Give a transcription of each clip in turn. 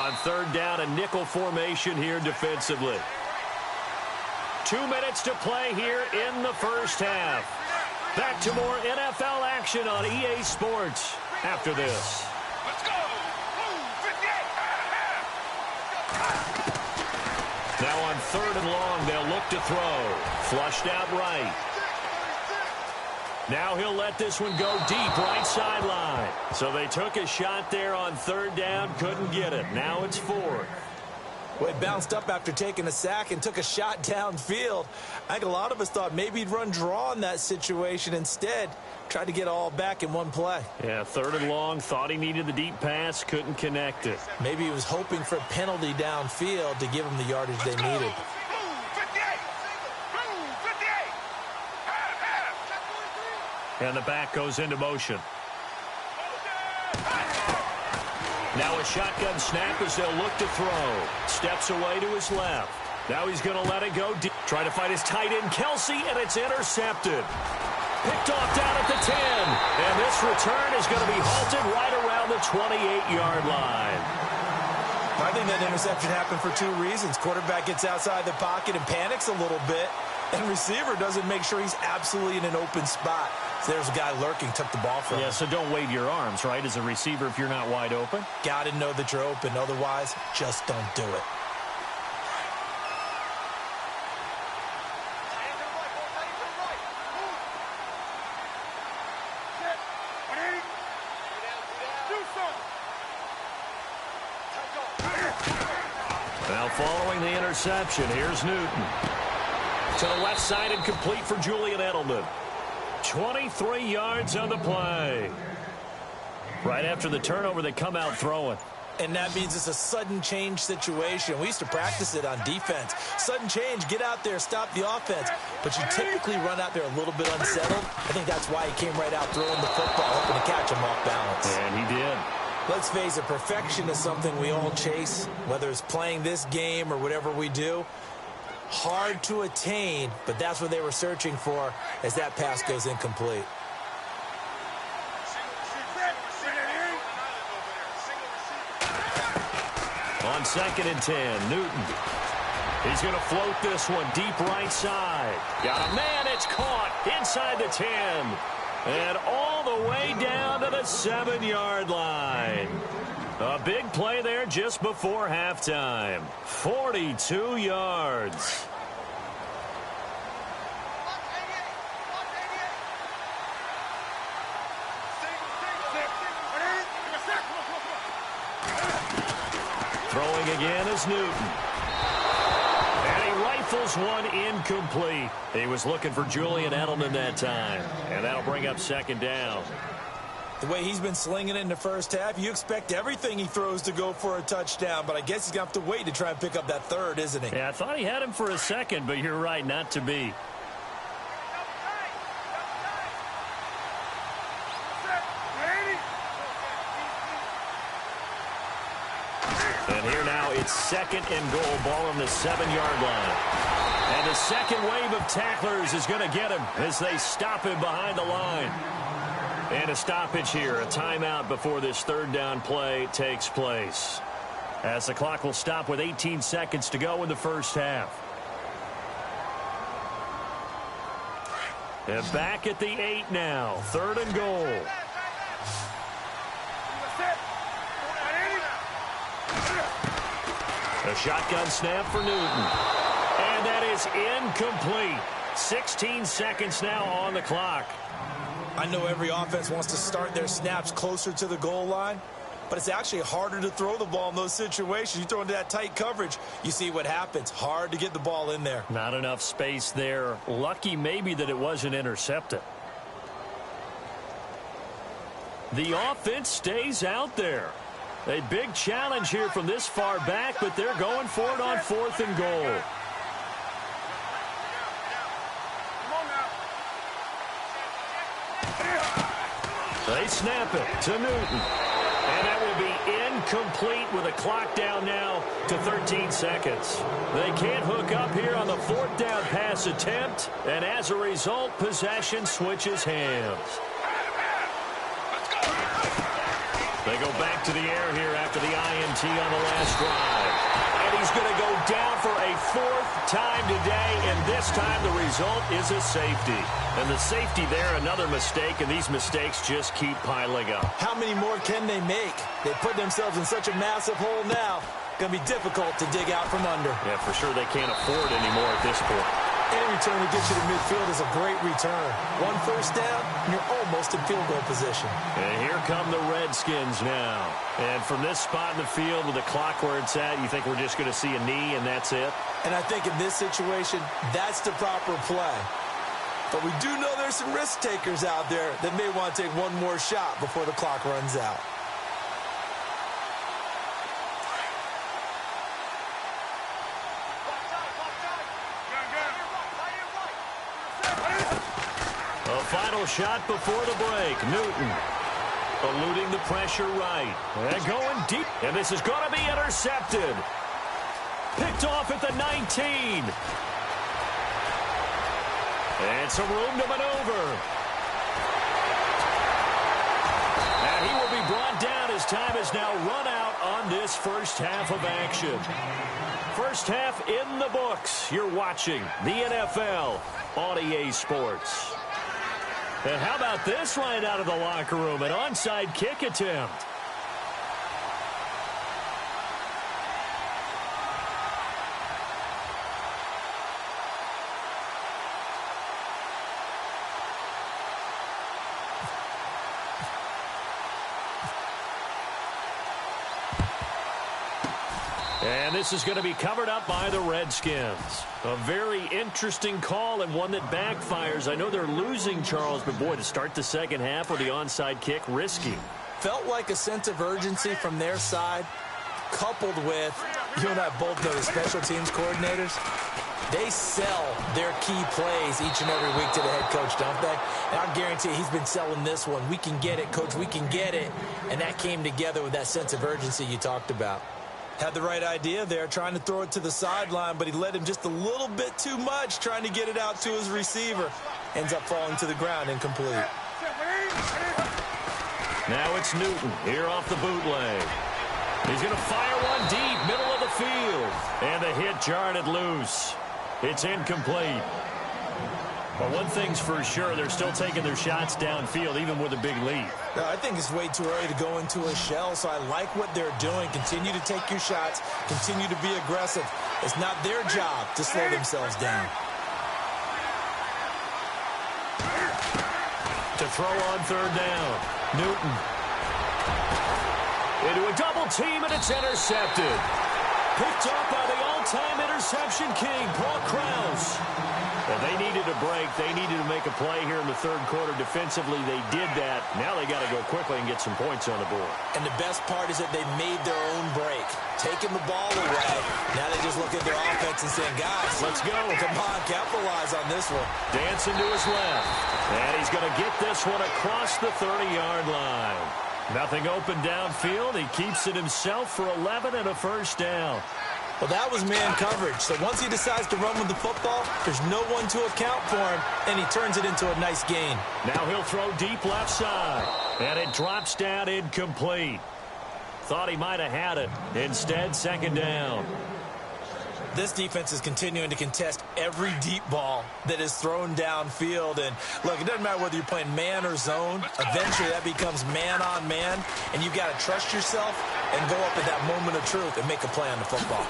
On third down, a nickel formation here defensively. 2 minutes to play here in the first half. Back to more NFL action on EA Sports after this. Let's go. Now on third and long, they'll look to throw. Flushed out right. Now he'll let this one go deep right sideline. So they took a shot there on third down, couldn't get it. Now it's fourth. Well, he bounced up after taking a sack and took a shot downfield. I think a lot of us thought maybe he'd run draw in that situation. Instead, tried to get all back in one play. Yeah, third and long, thought he needed the deep pass, couldn't connect it. Maybe he was hoping for a penalty downfield to give him the yardage they needed. And the back goes into motion. Now a shotgun snap as they'll look to throw. Steps away to his left. Now he's going to let it go deep. Trying to fight his tight end, Kelsey, and it's intercepted. Picked off down at the 10. And this return is going to be halted right around the 28-yard line. I think that interception happened for two reasons. Quarterback gets outside the pocket and panics a little bit. And receiver doesn't make sure he's absolutely in an open spot. So there's a guy lurking, took the ball from him. Yeah, so don't wave your arms, right, as a receiver if you're not wide open. Got to know that you're open. Otherwise, just don't do it. Now following the interception, here's Newton. To the left side and complete for Julian Edelman. 23 yards on the play. Right after the turnover, they come out throwing. And that means it's a sudden change situation. We used to practice it on defense. Sudden change, get out there, stop the offense. But you typically run out there a little bit unsettled. I think that's why he came right out throwing the football, hoping to catch him off balance. And he did. Let's face it, perfection is something we all chase, whether it's playing this game or whatever we do. Hard to attain, but that's what they were searching for as that pass goes incomplete. On 2nd and 10, Newton. He's going to float this one deep right side. Got a man, it's caught inside the 10. And all the way down to the 7-yard line. A big play there just before halftime. 42 yards. Throwing again is Newton. And he rifles one incomplete. He was looking for Julian Edelman that time. And that'll bring up 2nd down. The way he's been slinging it in the first half, you expect everything he throws to go for a touchdown, but I guess he's going to have to wait to try and pick up that third, isn't he? Yeah, I thought he had him for a second, but you're right, not to be. And here now it's 2nd and goal, ball on the 7-yard line. And the second wave of tacklers is going to get him as they stop him behind the line. And a stoppage here, a timeout before this 3rd down play takes place. As the clock will stop with 18 seconds to go in the first half. And back at the 8 now, 3rd and goal. A shotgun snap for Newton. And that is incomplete. 16 seconds now on the clock. I know every offense wants to start their snaps closer to the goal line, but it's actually harder to throw the ball in those situations. You throw into that tight coverage, you see what happens. Hard to get the ball in there. Not enough space there. Lucky maybe that it wasn't intercepted. The offense stays out there. A big challenge here from this far back, but they're going for it on 4th and goal. They snap it to Newton. And that will be incomplete with a clock down now to 13 seconds. They can't hook up here on the 4th down pass attempt, and as a result, possession switches hands. They go back to the air here after the INT on the last drive. And he's going to go down for a fourth time today, and this time the result is a safety. And the safety there, another mistake, and these mistakes just keep piling up. How many more can they make? They put themselves in such a massive hole now. Going to be difficult to dig out from under. Yeah, for sure they can't afford anymore at this point. Any return to get you to midfield is a great return. One first down, and you're almost in field goal position. And here come the Redskins now. And from this spot in the field with the clock where it's at, you think we're just going to see a knee and that's it? And I think in this situation, that's the proper play. But we do know there's some risk takers out there that may want to take one more shot before the clock runs out. Final shot before the break. Newton eluding the pressure right. And going deep. And this is going to be intercepted. Picked off at the 19. And some room to maneuver. And he will be brought down as time is now run out on this first half of action. First half in the books. You're watching the NFL on EA Sports. And how about this right out of the locker room? An onside kick attempt. And this is going to be covered up by the Redskins. A very interesting call and one that backfires. I know they're losing, Charles, but boy, to start the second half with the onside kick, risky. Felt like a sense of urgency from their side, coupled with, you and I both know the special teams coordinators, they sell their key plays each and every week to the head coach, don't they? And I guarantee he's been selling this one. We can get it, coach, we can get it. And that came together with that sense of urgency you talked about. Had the right idea there, trying to throw it to the sideline, but he led him just a little bit too much, trying to get it out to his receiver. Ends up falling to the ground incomplete. Now it's Newton here off the bootleg. He's going to fire one deep, middle of the field. And the hit jarred it loose. It's incomplete. But one thing's for sure, they're still taking their shots downfield, even with a big lead. No, I think it's way too early to go into a shell, so I like what they're doing. Continue to take your shots. Continue to be aggressive. It's not their job to slow themselves down. To throw on third down. Newton. Into a double team, and it's intercepted. Picked up by the all-time interception king, Paul Krause. Well, they needed a break. They needed to make a play here in the third quarter. Defensively, they did that. Now they got to go quickly and get some points on the board. And the best part is that they made their own break. Taking the ball away. Now they just look at their offense and saying, guys, let's go. Come on, capitalize on this one. Dancing to his left. And he's going to get this one across the 30-yard line. Nothing open downfield. He keeps it himself for 11 and a first down. Well, that was man coverage. So once he decides to run with the football, there's no one to account for him, and he turns it into a nice gain. Now he'll throw deep left side, and it drops down incomplete. Thought he might have had it. Instead, second down. This defense is continuing to contest every deep ball that is thrown downfield. And, look, it doesn't matter whether you're playing man or zone. Eventually, that becomes man-on-man, and you've got to trust yourself and go up at that moment of truth and make a play on the football.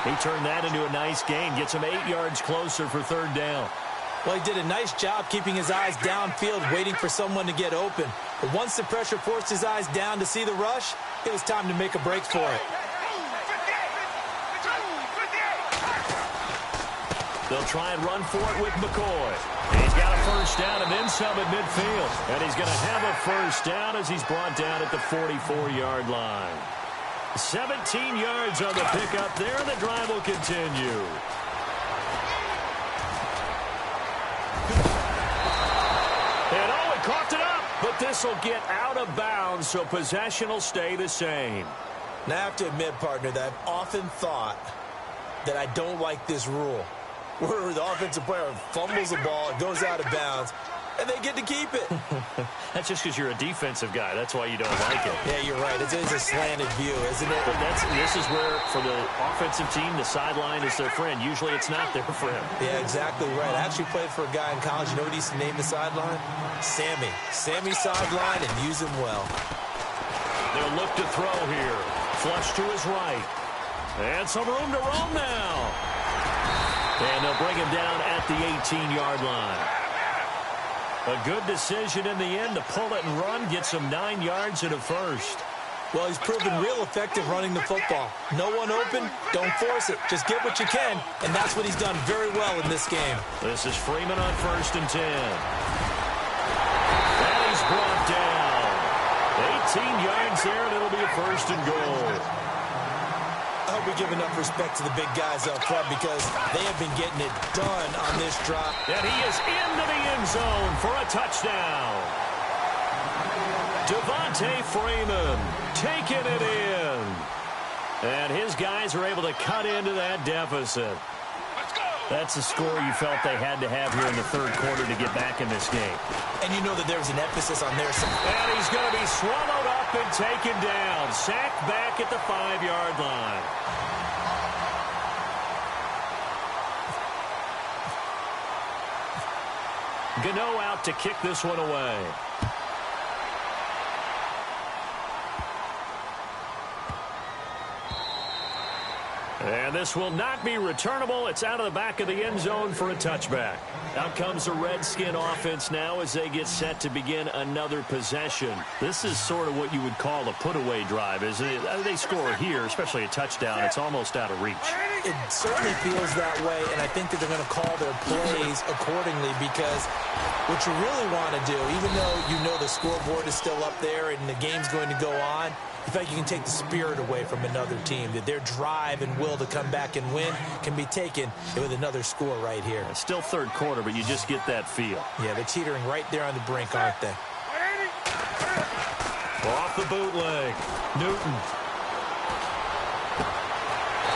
He turned that into a nice gain. Gets him 8 yards closer for third down. Well, he did a nice job keeping his eyes downfield, waiting for someone to get open. But once the pressure forced his eyes down to see the rush, it was time to make a break for it. They'll try and run for it with McCoy. And he's got a first down and then some at midfield. And he's going to have a first down as he's brought down at the 44-yard line. 17 yards on the pickup there, and the drive will continue. And oh, it coughed it up, but this will get out of bounds, so possession will stay the same. Now, I have to admit, partner, that I've often thought that I don't like this rule, where the offensive player fumbles the ball, it goes out of bounds, and they get to keep it. That's just because you're a defensive guy. That's why you don't like it. Yeah, you're right. It is a slanted view, isn't it? But this is where, for the offensive team, the sideline is their friend. Usually it's not there for him. Yeah, exactly right. I actually played for a guy in college. You know what he used to name the sideline? Sammy. Sammy sideline, and use him well. They'll look to throw here. Flush to his right. And some room to roam now. And they'll bring him down at the 18-yard line. A good decision in the end to pull it and run. Gets him 9 yards and a first. Well, he's proven real effective running the football. No one open, don't force it. Just get what you can, and that's what he's done very well in this game. This is Freeman on 1st and 10. And he's brought down. 18 yards there, and it'll be a 1st and goal. I hope we give enough respect to the big guys up front because they have been getting it done on this drive. And he is into the end zone for a touchdown. Devontae Freeman taking it in. And his guys are able to cut into that deficit. That's the score you felt they had to have here in the 3rd quarter to get back in this game. And you know that there was an emphasis on their side. And he's going to be swallowed up and taken down. Sacked back at the 5-yard line. Gano out to kick this one away. And this will not be returnable. It's out of the back of the end zone for a touchback. Out comes the Redskin offense now as they get set to begin another possession. This is sort of what you would call a put-away drive, isn't it? They score here, especially a touchdown. It's almost out of reach. It certainly feels that way, and I think that they're going to call their plays accordingly because what you really want to do, even though you know the scoreboard is still up there and the game's going to go on, in fact, you can take the spirit away from another team, that their drive and will to come back and win can be taken with another score right here. It's still 3rd quarter, but you just get that feel. Yeah, they're teetering right there on the brink, aren't they? Off the bootleg. Newton.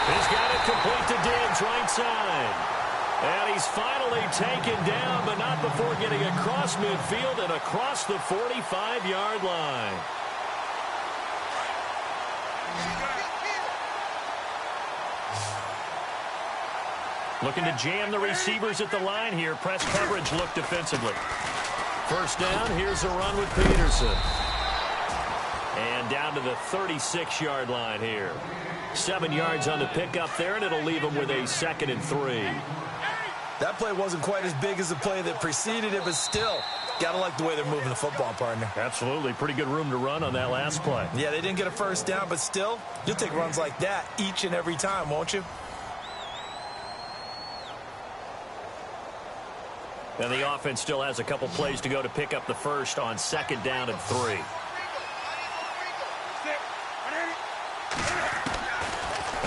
He's got it complete to Diggs, right side. And he's finally taken down, but not before getting across midfield and across the 45-yard line. Looking to jam the receivers at the line here. Press coverage look defensively. 1st down, here's a run with Peterson. And down to the 36-yard line here. 7 yards on the pickup there, and it'll leave them with a 2nd and 3. That play wasn't quite as big as the play that preceded it, but still, gotta like the way they're moving the football, partner. Absolutely. Pretty good room to run on that last play. Yeah, they didn't get a 1st down, but still, you'll take runs like that each and every time, won't you? And the offense still has a couple plays to go to pick up the 1st on 2nd down and 3.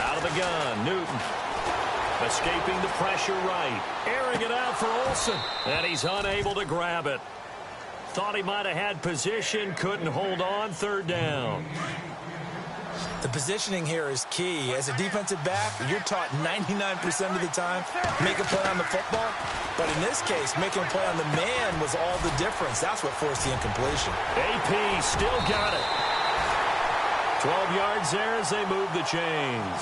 Out of the gun, Newton. Escaping the pressure right. Airing it out for Olsen. And he's unable to grab it. Thought he might have had position. Couldn't hold on. 3rd down. The positioning here is key. As a defensive back, you're taught 99% of the time, make a play on the football. But in this case, making a play on the man was all the difference. That's what forced the incompletion. AP still got it. 12 yards there as they move the chains.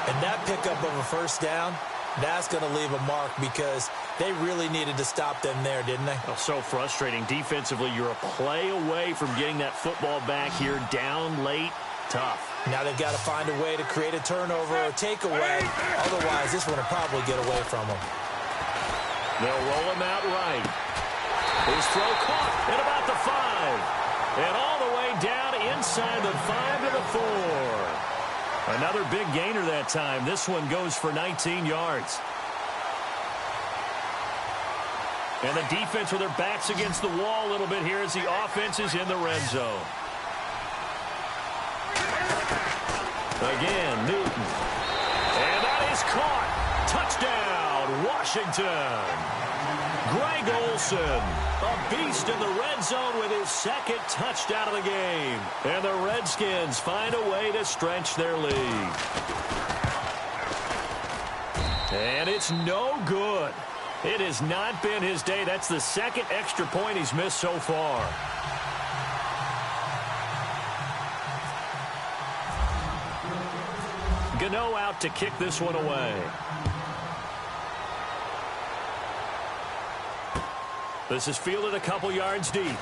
And that pickup of a 1st down, that's going to leave a mark because they really needed to stop them there, didn't they? Oh, so frustrating. Defensively, you're a play away from getting that football back here down late. Tough. Now they've got to find a way to create a turnover or takeaway. Otherwise, this one will probably get away from them. They'll roll him out right. His throw caught at about the 5. And all the way down inside the 5 to the 4. Another big gainer that time. This one goes for 19 yards. And the defense with their backs against the wall a little bit here as the offense is in the red zone. Again, Newton. And that is caught. Touchdown, Washington. Greg Olsen, a beast in the red zone with his 2nd touchdown of the game. And the Redskins find a way to stretch their lead. And it's no good. It has not been his day. That's the second extra point he's missed so far. Gano out to kick this one away. This is fielded a couple yards deep.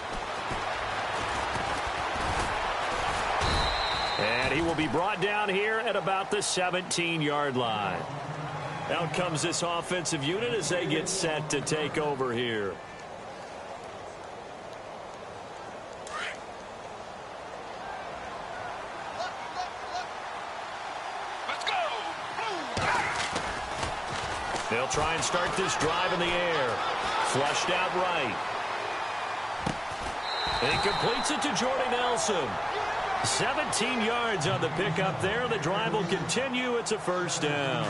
And he will be brought down here at about the 17-yard line. Out comes this offensive unit as they get set to take over here. They'll try and start this drive in the air. Flushed out right. He completes it to Jordy Nelson. 17 yards on the pickup there. The drive will continue. It's a first down.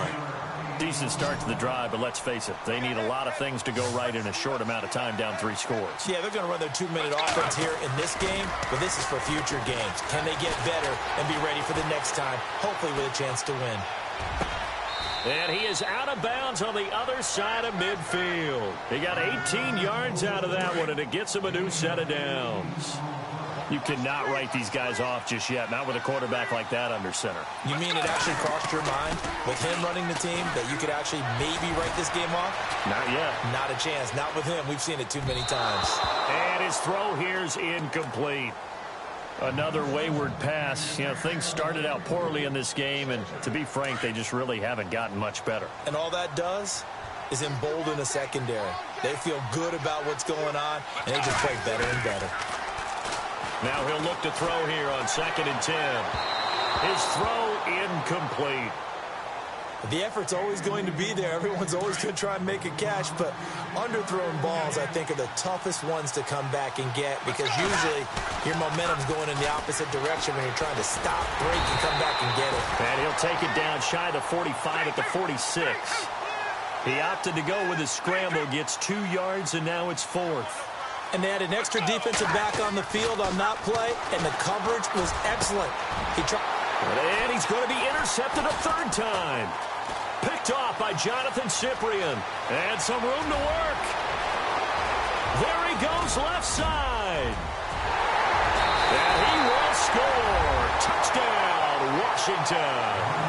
Decent start to the drive, but let's face it, they need a lot of things to go right in a short amount of time, down 3 scores. Yeah, they're going to run their 2-minute offense here in this game, but this is for future games. Can they get better and be ready for the next time, hopefully with a chance to win? And he is out of bounds on the other side of midfield. He got 18 yards out of that one, and it gets him a new set of downs. You cannot write these guys off just yet, not with a quarterback like that under center. You mean it actually crossed your mind with him running the team that you could actually maybe write this game off? Not yet. Not a chance. Not with him. We've seen it too many times. And his throw here's incomplete. Another wayward pass. You know, things started out poorly in this game, and to be frank, they just really haven't gotten much better. And all that does is embolden the secondary. They feel good about what's going on, and they just play better and better. Now he'll look to throw here on 2nd and 10. His throw incomplete. The effort's always going to be there. Everyone's always going to try and make a catch, but underthrown balls, I think, are the toughest ones to come back and get because usually your momentum's going in the opposite direction when you're trying to stop, break, and come back and get it. And he'll take it down shy of the 45 at the 46. He opted to go with his scramble, gets 2 yards, and now it's 4th. And they had an extra defensive back on the field on that play, and the coverage was excellent. And he's going to be intercepted a 3rd time. Picked off by Jonathan Cyprien. And some room to work. There he goes left side. And he will score. Touchdown, Washington.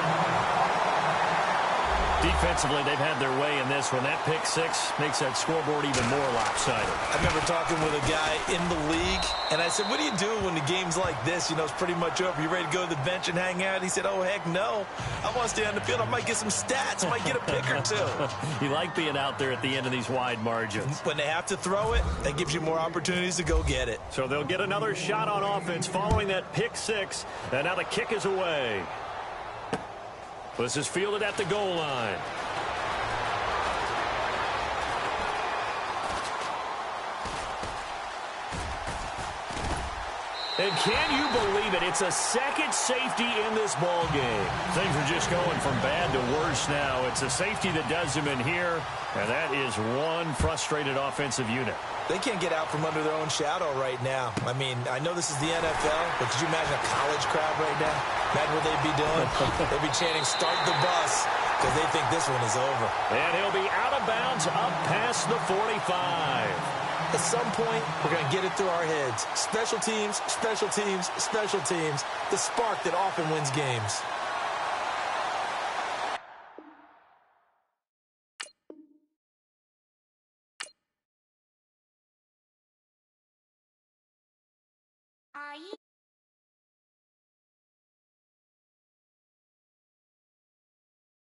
Defensively, they've had their way in this one. That pick 6 makes that scoreboard even more lopsided. I remember talking with a guy in the league, and I said, what do you do when the game's like this? You know, it's pretty much over. You ready to go to the bench and hang out? He said, oh, heck no. I want to stay on the field. I might get some stats. I might get a pick or 2. You like being out there at the end of these wide margins. When they have to throw it, that gives you more opportunities to go get it. So they'll get another shot on offense following that pick 6, and now the kick is away. This is fielded at the goal line. And can you believe it? It's a second safety in this ball game. Things are just going from bad to worse now. It's a safety that does them in here, and that is one frustrated offensive unit. They can't get out from under their own shadow right now. I mean, I know this is the NFL, but could you imagine a college crowd right now? Imagine what they'd be doing. They'd be chanting, start the bus, because they think this one is over. And he'll be out of bounds up past the 45. At some point, we're going to get it through our heads. Special teams, special teams, special teams. The spark that often wins games.